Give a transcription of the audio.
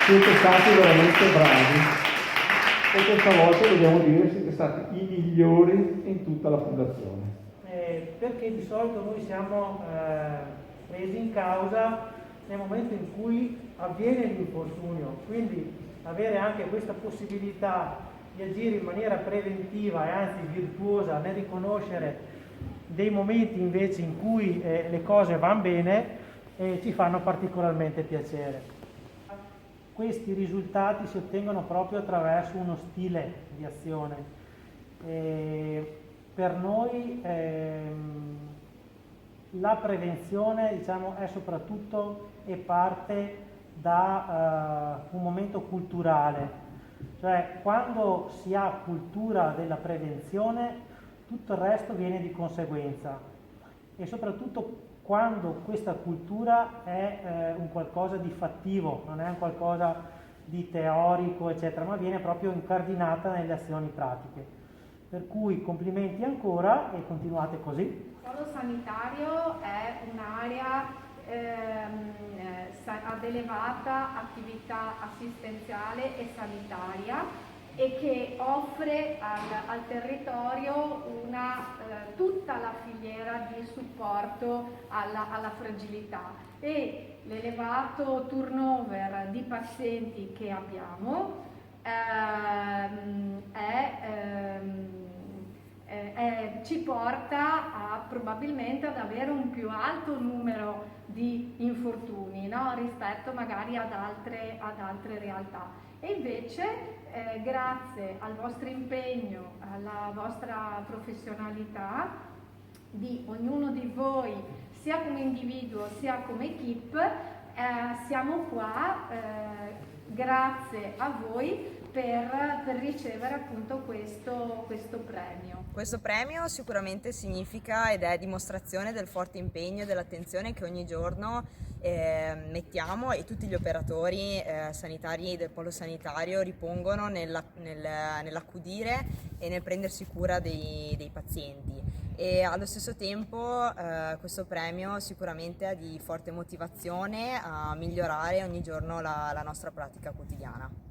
Siete stati veramente bravi e questa volta dobbiamo dire siete stati i migliori in tutta la fondazione. Perché di solito noi siamo presi in causa nel momento in cui avviene l'infortunio, quindi avere anche questa possibilità di agire in maniera preventiva e anzi virtuosa nel riconoscere dei momenti invece in cui le cose vanno bene ci fanno particolarmente piacere. Questi risultati si ottengono proprio attraverso uno stile di azione. Per noi la prevenzione, diciamo, è soprattutto e parte da un momento culturale, cioè quando si ha cultura della prevenzione tutto il resto viene di conseguenza e soprattutto quando questa cultura è un qualcosa di fattivo, non è un qualcosa di teorico eccetera, ma viene proprio incardinata nelle azioni pratiche. Per cui complimenti ancora e continuate così. Il polo sanitario è un'area ad elevata attività assistenziale e sanitaria e che offre al territorio tutta la filiera di supporto alla fragilità e l'elevato turnover di pazienti che abbiamo ci porta probabilmente ad avere un più alto numero di infortuni, no? Rispetto magari ad altre realtà. E invece grazie al vostro impegno, alla vostra professionalità di ognuno di voi, sia come individuo sia come equip, siamo qua grazie a voi per ricevere appunto questo premio. Questo premio sicuramente significa ed è dimostrazione del forte impegno e dell'attenzione che ogni giorno mettiamo e tutti gli operatori sanitari del polo sanitario ripongono nell'accudire e nel prendersi cura dei pazienti. E allo stesso tempo questo premio sicuramente è di forte motivazione a migliorare ogni giorno la nostra pratica quotidiana.